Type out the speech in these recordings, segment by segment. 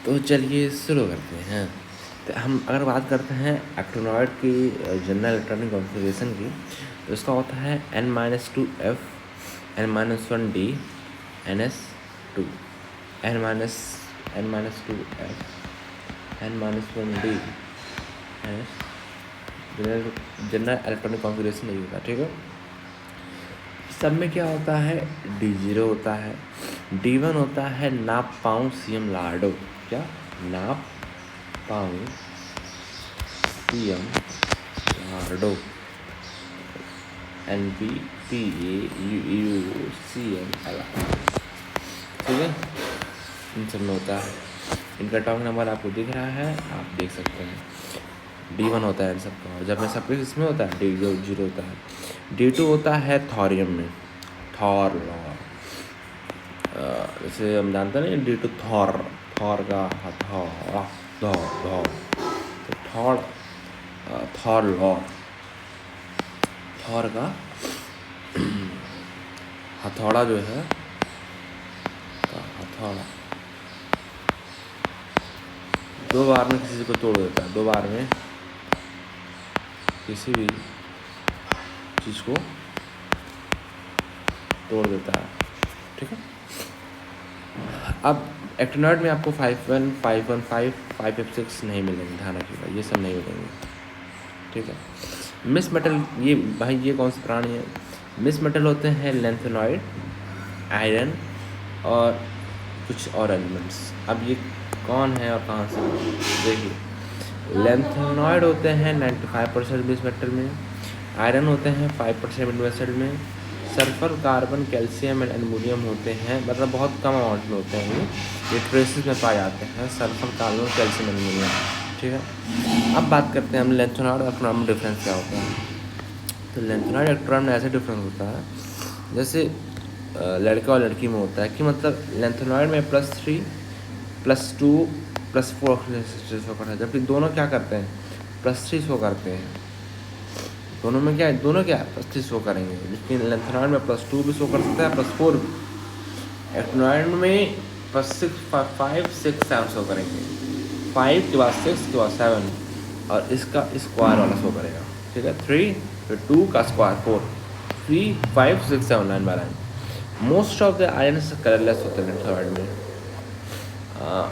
तो चलिए शुरू करते हैं। तो हम अगर बात करते हैं एक्टिनॉइड की जनरल इलेक्ट्रॉनिक कॉन्फ़िगरेशन की, तो इसका होता है N-2F, N-1D, NS2, N-2F, N-1D, NS। General electronic configuration नहीं होता, ठीक है। सब में क्या होता है, D0 होता है, D1 होता है नाप पाऊँ सीएम लाडो, क्या नाप पाऊँ सीएम लाडो, NPPAUCML, ठीक है। इन सब में होता है। इनका टॉक नंबर आपको दिख रहा है, आप देख सकते हैं। D1 होता है इन सबका, और जब में सब इसमें होता है D0 होता है। D2 होता है थॉरियम में, थॉर लॉर, जैसे हम जानते हैं ना D2 थॉर, थॉर का हथौड़ा, धौ तो थॉर लॉर, थॉर का हथौड़ा जो है, हथौड़ा 2 बार में किसी को तोड़ देता है, 2 बार में किसी भी चीज़ को तोड़ देता है, ठीक है। अब एक्टिनॉइड में आपको 5,1, 5,1,5, 5,5,6 नहीं मिलेंगे, ध्यान रखिएगा, ये सब नहीं मिलेंगे, ठीक है। मिस मेटल, ये भाई ये कौन से प्राणी है? मिस मेटल होते हैं लेंथेनॉइड, आयरन और कुछ और एलिमेंट्स। अब ये कौन है और कहाँ से? देखिए, लेंथेनॉइड होते हैं 95% मिस मेटल में, आयरन होते हैं 5% मिस मेटल में, sulphur, carbon, calcium and aluminium होते हैं, मतलब बहुत कम अमाउंट में होते हैं ये ट्रेसेस में पाए जाते हैं, सल्फर, कार्बन, कैल्शियम, एल्युमिनियम, ठीक है। अब बात करते हैं हम लेंथेनॉइड और एक्टिनॉइड में डिफरेंस क्या होता है। तो लेंथेनॉइड एक्टिनॉइड में ऐसे डिफरेंस होता है जैसे लड़का और लड़की में होता है कि मतलब लेंथेनॉइड में +3, +2, +4 ऑक्सीजन शो करता है, जबकि दोनों क्या करते हैं, +3 शो करते हैं। दोनों में क्या है, दोनों क्या +3 शो करेंगे, लेकिन लेंथेनॉइड में +2 भी शो कर सकता है, +4 भी। एक्टिनॉइड में +6, 5, 6, 7 शो करेंगे, 5 के बाद 6 के बाद 7, और इसका स्क्वायर वाला शो करेगा, ठीक है। 3 फिर 2 का square 4, 3, 5, 6, 7 line by line. Most of the ions colourless होते हैं लेंथेनॉइड में।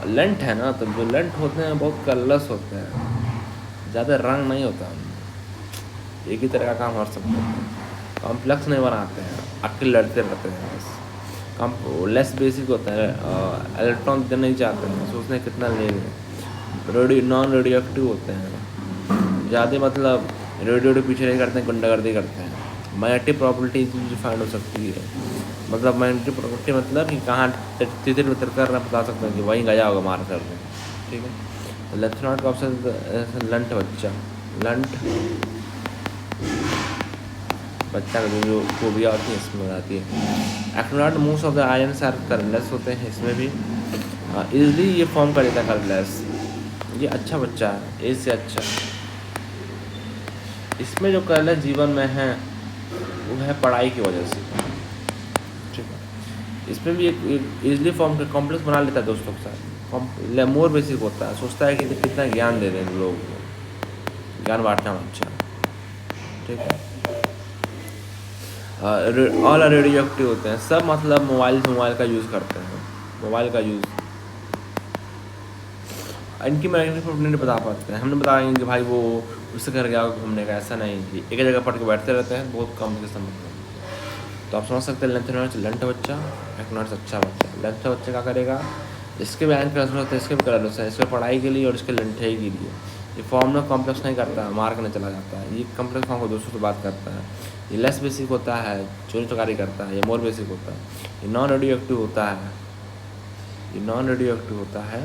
लेंथ है ना, तो जो लेंथ होते हैं बहुत कलरलेस होते हैं, ज़्यादा रंग नहीं होता उनमें, एक ही तरह का काम कर सकते हैं, कॉम्प्लेक्स नहीं बनाते हैं, अकेले लड़ते रहते हैं बस। कम लेस बेसिक होता है, इलेक्ट्रॉन देना नहीं चाहते हैं, सोचते हैं कितना ले लें। नॉन रेडियो एक्टिव होते हैं, ज़्यादा मतलब रेडियो पीछे नहीं करते हैं, गुंडागर्दी करते हैं। मैग्नेटिक प्रॉपर्टी डिफाइंड हो सकती है, मतलब मैग्नेटिक प्रॉपर्टी मतलब कि कहाँ तितर बितर कर रहा बता सकते हैं कि वहीं गया होगा मार कर रहे, ठीक है। लेंथेनॉइड का ऑप्शन लंट बच्चा, लंट बच्चा का जो खूबियाँ होती है इसमें बताती है। Actinoid most of the ions are colourless होते हैं, इसमें भी इजली ये फॉर्म कर लेता है कलरलेस। ये अच्छा बच्चा है, ए से अच्छा। इसमें जो कलरलेस जीवन में है वो है पढ़ाई की वजह से, ठीक है। इसमें भी एक इजली फॉर्म का कॉम्प्लेक्स बना लेता है दोस्तों के साथ, मोर बेसिक होता है, सोचता है कि कितना ज्ञान दे रहे हैं लोगों को, ज्ञान बांटना अच्छा, ठीक है। ऑल रेडियो एक्टिव होते हैं सब, मतलब मोबाइल का यूज़ करते हैं, मोबाइल का यूज़। इनकी मैग्नेटिक प्रॉपर्टी नहीं बता पाते हैं, हमने बताएंगे कि भाई वो उससे कर गया घूमने का, ऐसा नहीं, एक ही जगह पढ़ के बैठते रहते हैं, बहुत कम के समय। तो आप समझ सकते हैं लेंथेनॉइड लंट बच्चा, एक्टिनॉइड अच्छा बच्चा। लंट बच्चा क्या करेगा, इसके भी आयन कलर होता है, इसके भी कलर होता है, इसके पढ़ाई के लिए और इसके लंठे के लिए। ये फॉर्म में कॉम्प्लेक्स नहीं करता है, मार्क नहीं चला जाता है, ये कॉम्प्लेक्स फॉर्म को दोस्तों से बात करता है। ये लेस बेसिक होता है, चोरी चकारी करता है, ये मोर बेसिक होता है। ये नॉन रेडियो एक्टिव होता है, ये नॉन रेडियो एक्टिव होता है,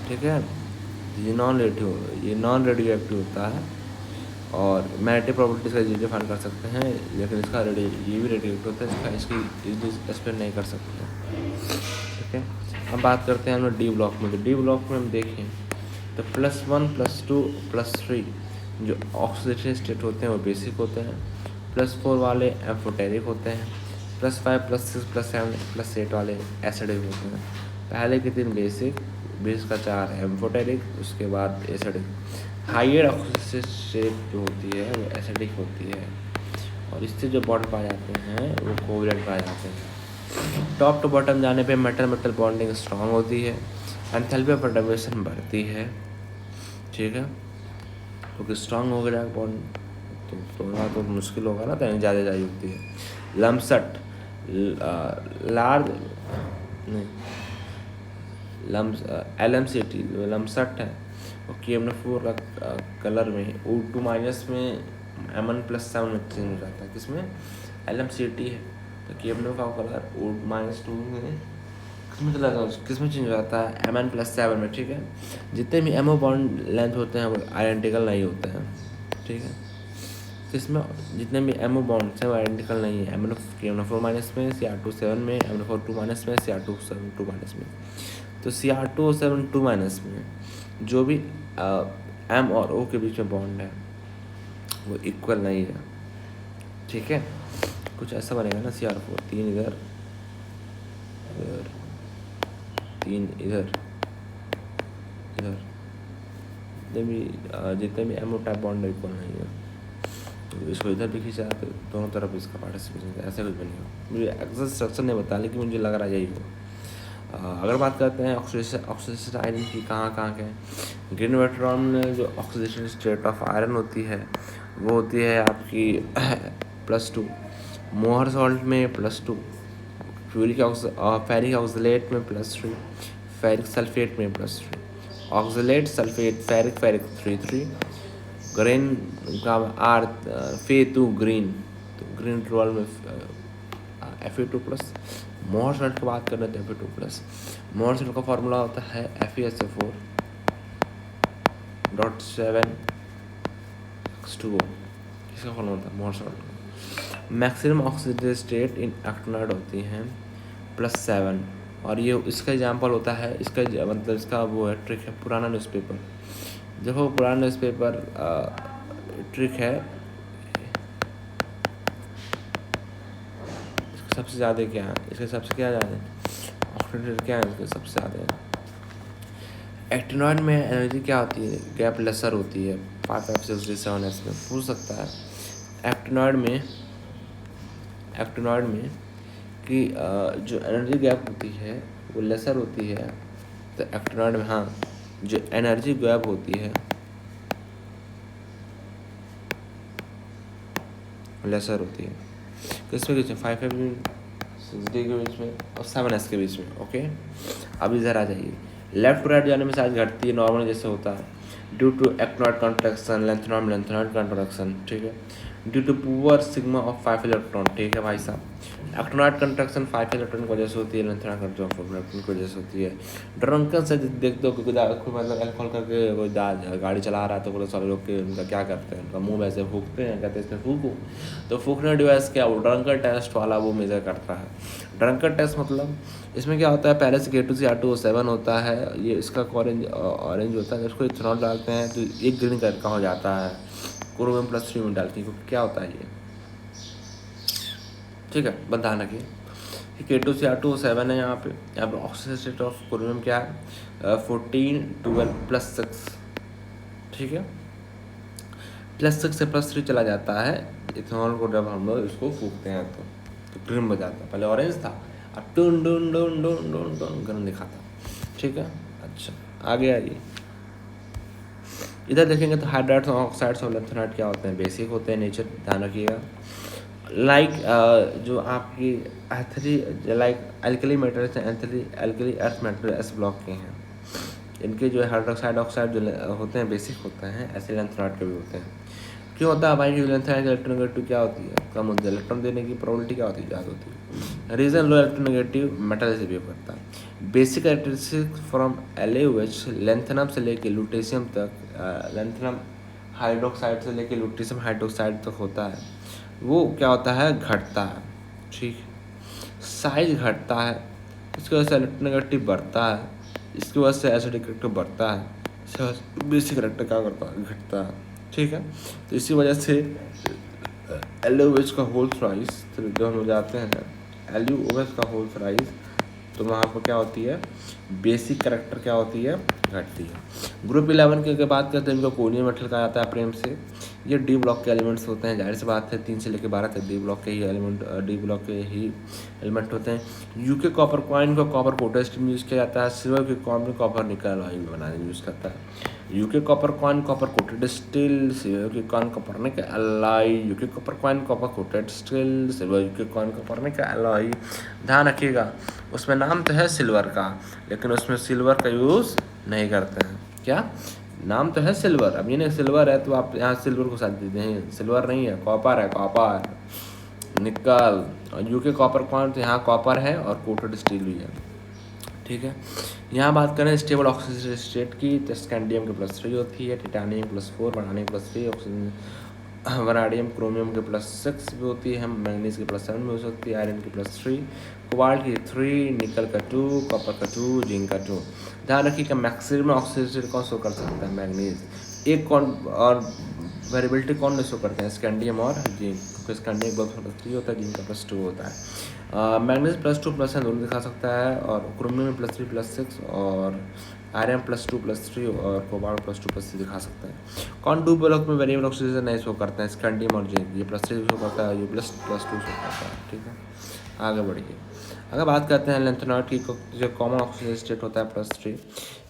ठीक है। ये नॉन रेडियो एक्टिव होता है, और मैग्नेटिक प्रॉपर्टीज़ का डिफाइन कर सकते हैं, लेकिन इसका ये भी रेडियो एक्टिव होता है, इसकी एक्सप्लेन नहीं कर सकते, ठीक है। अब बात करते हैं हम लोग डी ब्लॉक में। तो डी ब्लॉक में हम देखें तो +1, +2, +3 जो ऑक्सीडेटिव स्टेट होते हैं वो बेसिक होते हैं, +4 वाले एम्फोटेरिक होते हैं, +5 +6 +7 +8 वाले एसिडिक होते हैं। पहले के 3 बेसिक, बेस का 4 एम्फोटेरिक, उसके बाद एसिडिक। हाइयर ऑक्सीडेशन स्टेट जो होती है वो एसिडिक होती है, और इससे जो बॉन्ड पाए जाते हैं वो कोवलेंट पाए जाते हैं। टॉप टू बॉटम जाने पे मेटल मेटल बॉन्डिंग स्ट्रांग होती है, एंथैल्पी ऑफ परटर्बेशन बढ़ती है, ठीक है, क्योंकि स्ट्रांग हो गया बॉन्ड तो तोड़ना तो मुश्किल होगा ना, तो ज़्यादा ज़्यादा होती है। लमसट लार्ज नहीं LMCT लमसट है, और KMnO4 का कलर में O2- में Mn+7 में चेंज हो जाता है। किसमें? LMCT है, तो KMnO का कलर O-2 में किसमें चला जाता है, किसमें चेंज हो जाता है? Mn+7 में, ठीक है। जितने भी MO बॉन्ड लेंथ होते हैं वो आइडेंटिकल नहीं होते हैं, ठीक है। इसमें जितने भी MO बॉन्ड्स हैं वो आइडेंटिकल नहीं है। KMnO4- में, Cr2 में, MnO4 2- में, Cr2 2- में। तो Cr2 2- में जो भी M और O के बीच में बॉन्ड है वो इक्वल नहीं है, ठीक है। कुछ ऐसा बनेगा ना, Cr4 3 इधर, 3 इधर, जितने भी MO टाइप बॉन्ड है इक्वल नहीं है, तो इसको इधर भी खींचा तो दोनों तरफ इसका पार्टिसिपेशन ऐसे कुछ बनेगा। मुझे एग्जैक्ट स्ट्रक्चर नहीं बता, लेकिन मुझे लग रहा है यही हो। अगर बात करते हैं ऑक्सीडेशन आयरन की कहाँ के हैं। ग्रीन वेटरॉन में जो ऑक्सीडेशन स्टेट ऑफ आयरन होती है वो होती है आपकी +2, मोहर सॉल्ट में +2, फेरिक ऑक्सलेट में +3, फेरिक सल्फेट में +3, ऑक्सलेट सल्फेट फेरिक 3 ग्रीन का Fe2 ग्रीन, तो ग्रीन रोल में Fe2+। मोहर सॉल्ट की बात करें तो Fe2+। मोहर सॉल्ट का फॉर्मूला होता है FeSO4.7H2O, इसका फॉर्मूला होता है मोहर salt. Maximum oxidative state in actinoid होती हैं +7, और ये इसका एग्जाम्पल होता है, इसका मतलब इसका वो है ट्रिक है पुराना न्यूज़पेपर। देखो पुराना न्यूज़पेपर ट्रिक है, सबसे ज़्यादा क्या है इसके, सबसे क्या ज़्यादा ऑक्सीडेटिव क्या है इसके सबसे ज़्यादा। एक्टिनॉइड में एनर्जी क्या होती है, गैप लेसर होती है 5 F 6 D 7 S में पूछ सकता है। एक्टिनॉइड में कि जो एनर्जी गैप होती है वो लेसर होती है, तो एक्टिनॉइड में हाँ जो एनर्जी गैप होती है लेसर होती है। किसमें बीच में 5 F 6 D के बीच में और 7 S के बीच में, ओके। अब इधर आ जाइए, लेफ्ट टू राइट जाने में साइज घटती है नॉर्मल जैसे होता है, due to actinoid contraction, lanthanoid contraction, ठीक है, due to poor sigma of 5 electron, ठीक है भाई साहब। एक्टिनॉइड कॉन्ट्रैक्शन 5 इलेक्ट्रॉन की वजह से होती है, लेंथेनॉइड कॉन्ट्रैक्शन 4 इलेक्ट्रॉन की वजह से होती है। ड्रंकन से देख दो कोई मतलब अल्कोहल करके कोई गाड़ी चला रहा है तो पुलिस वाले लोग के उनका क्या करते हैं, उनका मुँह वैसे फूकते हैं, कहते हैं इसमें फूको, तो फूकने डिवाइस क्या वो ड्रंकन टेस्ट वाला वो मेजर करता है। ड्रंकन टेस्ट मतलब इसमें क्या होता है, पहले से K2Cr2O7 होता है, ये इसका ऑरेंज होता है, इसको इथेनॉल डालते हैं तो एक ग्रीन कलर का हो जाता है, क्रोमियम +3 में डालते हैं, क्या होता है ये, ठीक है। बताना कि K2Cr2O7 है, यहाँ पे ऑक्सीजन स्टेट ऑफ क्रोमियम क्या है 14 12 +6, ठीक है। +6 से +3 चला जाता है इथेनॉल को, जब हम लोग इसको फूकते हैं तो ग्रीन बजाता है, पहले ऑरेंज था अब टून डून डून डून डून डून ग्रीन दिखाता, ठीक है। अच्छा आगे आइए, इधर देखेंगे तो हाइड्राइड्स और ऑक्साइड्स और लेंथेनाइड क्या होते हैं, बेसिक होते हैं नेचर, ध्यान रखिएगा। लाइक जो आपकी लाइक एल्कली मेटल्स हैं, alkali earth metal S block के हैं, इनके जो हाइड्रोक्साइड ऑक्साइड जो होते हैं बेसिक होते हैं, ऐसे लेंथेनाइड के भी होते हैं। क्यों होता है भाई, लेंथेनाइड इलेक्ट्रोनेगेटिव क्या होती है, कम होती है, इलेक्ट्रॉन देने की प्रोबेबिलिटी क्या होती है, ज़्यादा होती है। रीजन लो इलेक्ट्रोनेगेटिव मेटल से बिहेव करता है। Basic characteristic from LaOH lanthanum से लेके लुटेशियम तक, लेंथेनम हाइड्रोक्साइड से लेके लुटेशियम हाइड्रोक्साइड तक होता है, वो क्या होता है घटता है, ठीक, साइज घटता है, इसकी वजह से इलेक्ट्रोनेगेटिव बढ़ता है, इसकी वजह से एसिडिक करेक्टर बढ़ता है, बेसिक करेक्टर क्या करता है घटता है, ठीक है। तो इसी वजह से LaOH का होल थ्राइस जब हम जाते हैं LuOS का होल साइज, तो वहाँ पर क्या होती है, बेसिक कैरेक्टर क्या होती है, घटती है। ग्रुप 11 की अगर बात करते हैं, इनको कोनियम मेटल कहा जाता है प्रेम से। ये डी ब्लॉक के एलिमेंट्स होते हैं, जाहिर सी बात है 3 से लेकर 12 तक डी ब्लॉक के ही एलिमेंट होते हैं। यूके कॉपर कॉइन को कॉपर कोटेड स्टील में यूज़ किया जाता है। सिल्वर के कॉइन में कॉपर निकल अलॉय बनाने में यूज़ करता है। UK copper coin copper coated steel, silver के coin copper nickel alloy, UK copper coin copper coated steel, silver UK coin copper nickel alloy. ध्यान रखिएगा, उसमें नाम तो है सिल्वर का, लेकिन उसमें सिल्वर का यूज़ नहीं करते हैं। क्या नाम तो है सिल्वर, अब ये नहीं सिल्वर है तो आप यहाँ सिल्वर को साथ देते हैं, सिल्वर नहीं है, कॉपर है, कॉपर निकल। और यूके कॉपर कॉइन तो यहाँ कॉपर है और कोटेड स्टील भी है, ठीक है। यहाँ बात करें स्टेबल ऑक्सीजन स्टेट की, तो स्कैंडियम के +3 होती है, titanium +4, vanadium +3, oxygen vanadium chromium के +6 भी होती है, मैंगनीज के +7 भी हो सकती है, आयरन के +3, कोबाल्ट की 3, निकल का 2, कॉपर का 2, जिंक का 2। ध्यान रखिए कि मैक्सिमम ऑक्सीजन कौन शो कर सकता है, मैंगनीज। एक कौन और वेरिएबिलिटी कौन नहीं शो करते हैं, स्कैंडियम और जिंक, क्योंकि स्कैंडियम +3 होता है, जिंक का +2 होता है। मैग्नीज +2 +1 दोनों दिखा सकता है, और क्रोमियम में +3 +6, और आयरन +2 +3, और कोबाल्ट +2 +3 दिखा सकता है। कौन डू ब्लॉक में वेरिएबल ऑक्सीजन नहीं शो करते हैं, स्कैंडियम और जिंक, ये +3 शो करता है, ये +2 शो करता है, ठीक है। आगे बढ़िए, अगर बात करते हैं लेंथेनॉइड की, जो कॉमन ऑक्सीजन स्टेट होता है +3,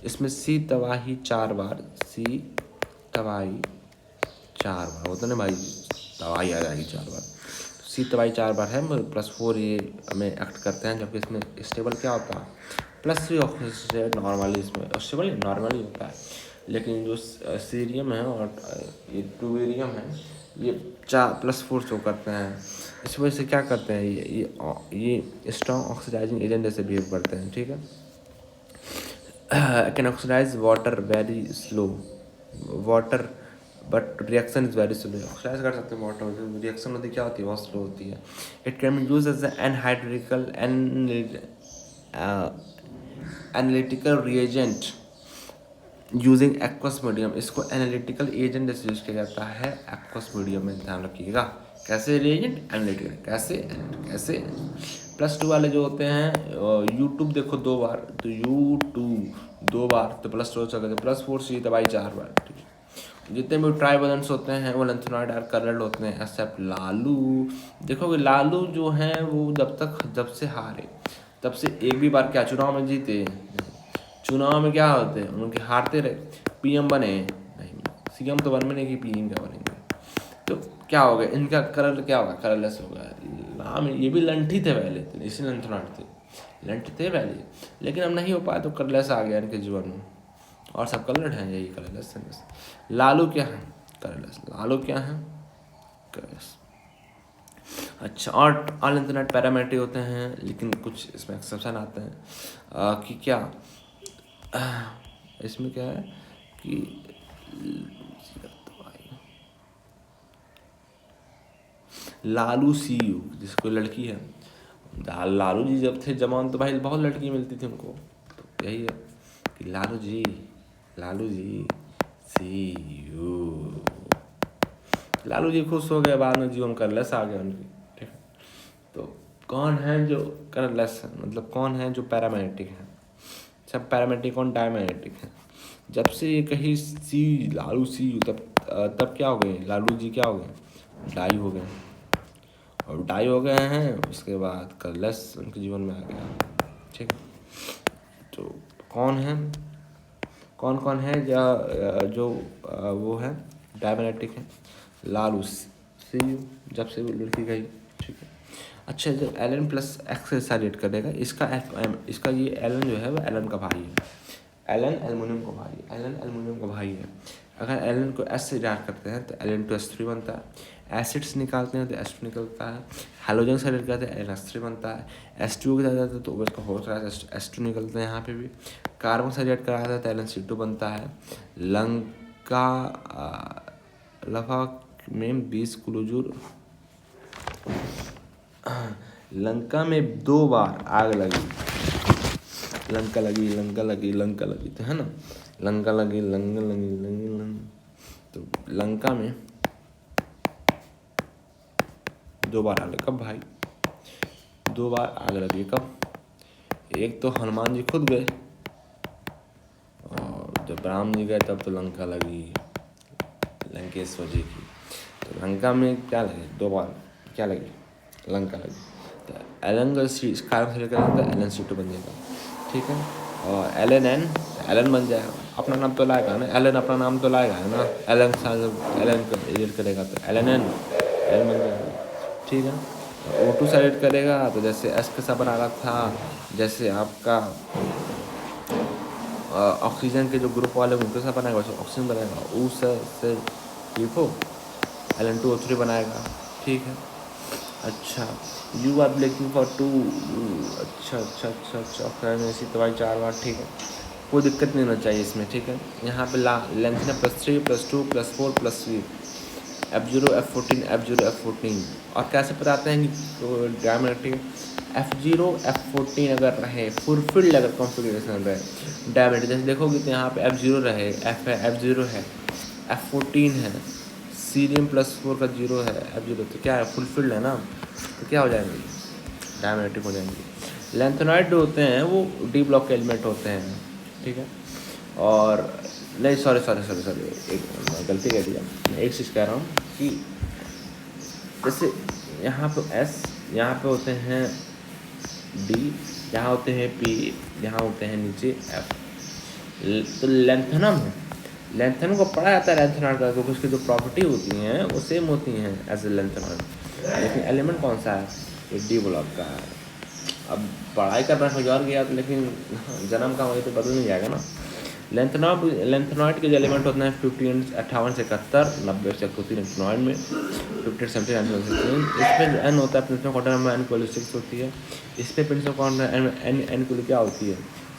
इसमें C तबाही 4 बार, C तबाही 4 बार होता है ना भाई, तबाही आ जाएगी 4 बार, C तबाही 4 बार है, +4 ये हमें एक्ट करते हैं, जबकि इसमें स्टेबल क्या होता है, +3 ऑक्सीजन नॉर्मली, इसमें स्टेबल नॉर्मली होता है, लेकिन जो सीरियम है और ये ट्यूबेरियम है, ये 4+4 शो करते हैं। इस वजह से क्या करते हैं, ये स्ट्रॉन्ग ऑक्सीडाइजिंग एजेंट जैसे बिहेव करते हैं, ठीक है। Can oxidise water very slow, water but reaction is very slow, oxidise कर सकते हैं वाटर, रिएक्शन होती क्या होती है, बहुत स्लो होती है। It can be use as anhydrical analytical reagent using aqueous medium, इसको एनालिटिकल एजेंट जैसे यूज किया जाता है एक्वस मीडियम में, ध्यान रखिएगा। कैसे रिएजेंट, एनालिटिकल, कैसे +2 वाले जो होते हैं, यूट्यूब देखो 2 बार, तो यूट्यूब 2 बार तो +2 हो सकते, +4 C दबाई 4 बार, ठीक है। जितने भी ट्राइवेलेंट्स होते हैं वो लेंथेनॉइड आर कलर्ड होते हैं, एक्सेप्ट लालू। देखोगे लालू जो हैं वो जब से हारे, तब से एक भी बार क्या चुनाव में जीते, चुनाव में क्या होते हैं उनके, हारते रहे, पीएम बने नहीं, सीएम तो बन बनेगी, पीएम क्या बनेंगे, तो क्या हो गया इनका कलर, क्या होगा, कलरलेस हो गया नाम। ये भी लंठी थे पहले, तो इसी लेंथेनॉइड थे, लंठी थे पहले, लेकिन अब नहीं हो पाया तो कलरलेस आ गया इनके जीवन में, और सब कलर हैं, यही कलरलेस है बस। लालू क्या है, कलरलेस, लालू क्या है, कलरलेस। अच्छा, और लेंथेनॉइड पैरामेट्रिक होते हैं, लेकिन कुछ इसमें एक्सेप्शन आते हैं, कि क्या इसमें क्या है कि लालू सीयू, जिसको लड़की है, लालू जी जब थे जवान तो भाई बहुत लड़की मिलती थी उनको, तो यही है कि लालू जी सी यू, लालू जी खुश हो गए, बाद में जीवन कलरलेस आ गया उनकी, ठीक है। तो कौन है जो कलरलेस है, मतलब कौन है जो पैरामैग्नेटिक है, सब पैरामेट्रिक और डायमैग्नेटिक है। जब से ये कहीं लालू सी, तब क्या हो गए, लालू जी क्या हो गए, डाई हो गए, और डाई हो गए हैं, उसके बाद कलरलेस उनके जीवन में आ गया, ठीक। तो कौन है जो वो है डायमैग्नेटिक है, लालू सी, जब से वो लड़की गई, ठीक है। अच्छा, जो Ln + X से रेट करेगा, इसका ये Ln जो है वो Ln का भाई है, Ln एल्युमिनियम का भाई, Ln एल्युमिनियम का भाई है। अगर Ln को S से रेट करते हैं तो Ln2S3 बनता है, एसिड्स निकालते हैं तो S2 निकलता है, हैलोजन से रेट करते हैं NH3 बनता है, H2 के साथ जाता है तो उसका होल S2 निकलता है, यहाँ पे भी कार्बन से रेट कराया था तो Ln2 बनता है। लंका लफा में 20 क्लोजूर, लंका में 2 बार आग लगी, लंका लगी तो है ना, लंका लगी, तो लंका में 2 बार आग लगी, कब भाई, 2 बार आग लगी। कब? एक तो हनुमान जी खुद गए, और जब राम जी गए तब तो लंका लगी, लंकेश्वर जी की। तो लंका में क्या लगे? 2 बार क्या लगी? लंका लगी। तो एलन का कारण से लेकर LN C2 बन जाएगा, ठीक है। और LNN, एलन बन जाएगा, अपना नाम तो लाएगा ना, एलन अपना नाम तो लाएगा है ना, एलन एलन को एडिट करेगा तो LNN एलन बन जाएगा, ठीक है। O2 से एडिट करेगा तो जैसे S के साथ बना रहा था, जैसे आपका ऑक्सीजन के जो ग्रुप वाले उनके साथ बनाएगा वैसे ऑक्सीजन बनाएगा, U से लिखो LN2O3 बनाएगा, ठीक है। अच्छा, यू आर लुकिंग फॉर 2, अच्छा ऑक्सीजन ऐसी दवाई 4 बार, ठीक है। कोई दिक्कत नहीं होना चाहिए इसमें, ठीक है। यहाँ पे लेंथ है +3 +2 +4 +3, F0 F14 F0 F14। और कैसे बताते हैं कि डायमीटर, ठीक है। F0 F14 अगर रहे फुलफिल्ड अगर कॉन्फ़िगरेशन रहे डायमीटर, जैसे देखोगे तो यहाँ पे F0 रहे, F0 है, F14 है, Cerium+4 का 0 है, F0 तो क्या है? फुलफिल्ड है ना, तो क्या हो जाएंगे? डायमेट्रिक हो जाएंगे। लेंथेनॉइड जो होते हैं वो डी ब्लॉक के एलिमेंट होते हैं, ठीक है। और नहीं, सॉरी, एक गलती कह दिया, मैं एक चीज़ कह रहा हूँ कि जैसे यहाँ पे S, यहाँ पे होते हैं D, यहाँ होते हैं P, यहाँ होते हैं नीचे F। तो लेंथेनम है, लेंथेनम को पढ़ा जाता है लेंथेनॉइड का, क्योंकि उसकी जो प्रॉपर्टी होती हैं वो सेम होती हैं एज ए लेंथेनॉइड, लेकिन एलिमेंट कौन सा है? ये डी ब्लॉक का है। अब पढ़ाई करना हो और गया तो, लेकिन जन्म का वही तो बदल नहीं जाएगा ना। लेंथेनॉइड के जो एलिमेंट होते हैं 15, 58 से 71, 90 से 31 लेंथेनॉइड में, 15, 17, 19, 16। इसमें जो एन होता है प्रिंसिपल क्वांटम नंबर n को 6 होती है। इस पर प्रिंसिपल क्वांटम एन को क्या होती है?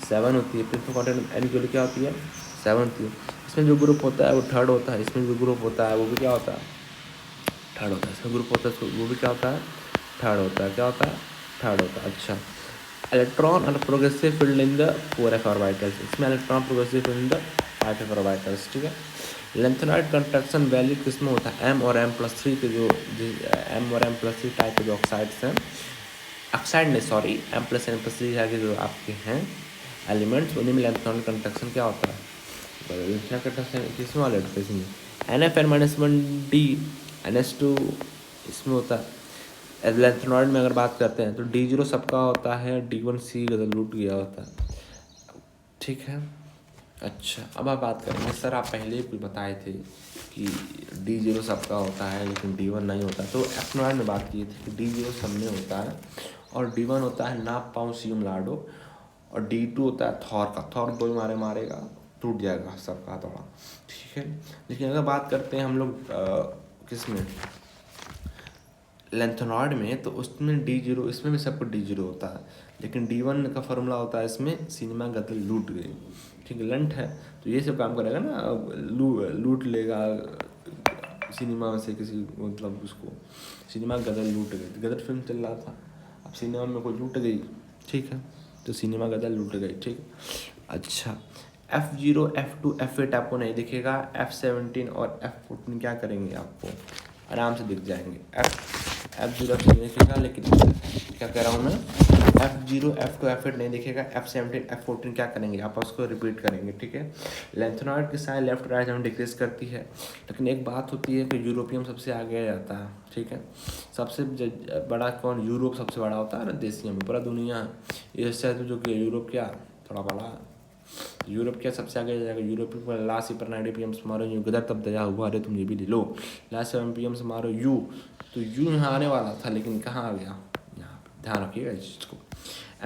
7 होती है। प्रिंसिपल क्वांटम एन को क्या होती है? 7 होती है। इसमें जो ग्रुप होता है वो थर्ड होता है, इसमें जो ग्रुप होता है वो भी क्या होता है? थर्ड होता है। इसमें ग्रुप होता है वो भी क्या होता है? थर्ड होता है। क्या होता है? थर्ड होता है। अच्छा, इलेक्ट्रॉन और progressive field in the 4f orbitals, इसमें electron progressive field in the 5f orbitals, ठीक है। लेंथेनॉइड कंट्रैक्शन वैल्यू किसमें होता है? M और M+3 के जो M और M+3 टाइप के जो ऑक्साइड्स हैं, ऑक्साइड नहीं सॉरी, M+N+3 के जो आपके हैं एलिमेंट्स, उन्हीं में लेंथेनॉइड कंट्रैक्शन क्या होता है? लेंथेनॉइड कंट्रैक्शन किसमें वाले होते हैं? इसमें NF(N-1D) NH2 इसमें होता है। लेंथेनॉइड में अगर बात करते हैं तो D0 सबका होता है, D1C गदल लूट गया होता है, ठीक है। अच्छा, अब आप बात करेंगे सर आप पहले भी बताए थे कि D0 सबका होता है लेकिन D1 नहीं होता, तो एक्टिनॉइड में बात की थी कि D0 सब में होता है और D1 होता है नापपाउसियम लाडो, और D2 होता है थॉर का। थॉर 2 मारेगा टूट जाएगा सबका हथौड़ा, ठीक है। लेकिन अगर बात करते हैं हम लोग किस में, लेंथेनॉइड में, तो उसमें D0, इसमें भी सबको D0 होता है, लेकिन D1 का फॉर्मूला होता है इसमें सिनेमा गदल लूट गई, ठीक है। लंट है तो ये सब काम करेगा ना, लूट लेगा सिनेमा से किसी, मतलब उसको सिनेमा गदल लूट गई। गदर फिल्म चल रहा था, अब सिनेमा में कोई लूट गई, ठीक है, तो सिनेमा गदल लूट गई, ठीक है। अच्छा, F0 F2 F8 आपको नहीं दिखेगा, F17 और F14 क्या करेंगे? आपको आराम से दिख जाएंगे। F0 F7 नहीं दिखेगा, लेकिन क्या कह रहा हूँ मैं, F0 F2 F8 नहीं दिखेगा, F17 F14 क्या करेंगे? आप उसको रिपीट करेंगे, ठीक है। लेंथेनॉइड की साइज लेफ्ट राइट हमें डिक्रीज करती है, लेकिन एक बात होती है कि यूरोपियम सबसे आगे जाता है, ठीक है। सबसे बड़ा कौन? यूरोप सबसे बड़ा होता है ना, देशिया में पूरा दुनिया ये जो कि यूरोप क्या थोड़ा बड़ा है, यूरोप क्या सबसे आगे जाएगा? यूरोप पर लास्ट पर 90 PM से मारो यू, गदर तब दया हुआ, अरे तुम ये भी ले लो, लास्ट 7 PM से मारो यू, तो यू यहाँ आने वाला था लेकिन कहाँ आ गया? यहाँ पे ध्यान रखिएगा इस चीज़ को।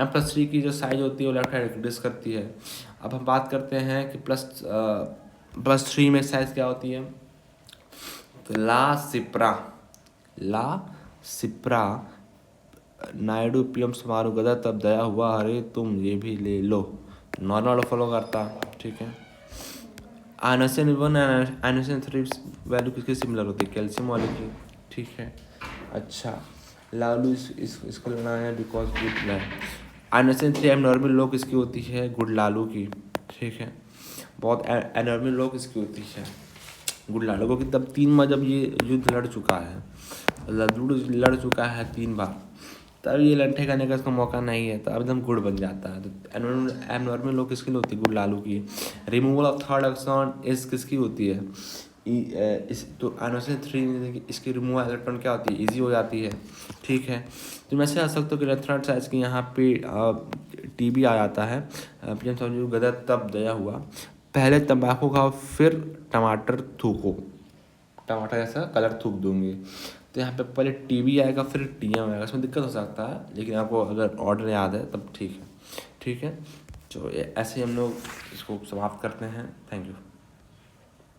M+3 की जो साइज होती है वो लेफ्ट हैंड डिक्रीज करती है। अब हम बात करते हैं कि +3 में साइज क्या होती है, तो ला सिप्रा नायडू PM से मारो गदर तब दया हुआ, अरे तुम ये भी ले लो, नॉर्मल फॉलो करता, ठीक है। आयनोसिन 1 आयनोसिन 3 वैल्यू किसकी सिमिलर होती है? कैल्शियम वाले की, ठीक है। अच्छा, लालू इसको लेना है बिकॉज गुड है। आयनोसिन 3 एबनॉर्मल लो किसकी होती है? गुड लालू की, ठीक है। बहुत एनॉर्मल लो किसकी होती है? गुड लालू को। कि तब 3 बार जब ये युद्ध लड़ चुका है, लड़ चुका है 3 बार, तब ये लंठे करने का इसको मौका नहीं है, तो अब एकदम गुड बन जाता है। तो एनवायरमेंट लोग किसकी होती है? गुड लालू की। रिमूवल ऑफ थर्ड एक्सॉन इस किसकी होती है? इस तो एनोसिन 3 इसकी रिमूवल इलेक्ट्रॉन क्या होती है? ईजी हो जाती है। ठीक है, तो मैं से आ सकता हूँ कि इलेक्ट्रॉन साइज की यहाँ पे टीबी आ जाता है। पीएम समझो गदर तब दया हुआ, पहले तंबाकू खाओ फिर टमाटर थूको, टमाटर जैसा कलर थूक दूंगी। तो यहाँ पे पहले टीबी आएगा फिर टीएम आएगा, इसमें दिक्कत हो सकता है, लेकिन आपको अगर ऑर्डर याद है तब ठीक है। ठीक है, तो ऐसे ही हम लोग इसको समाप्त करते हैं। Thank you.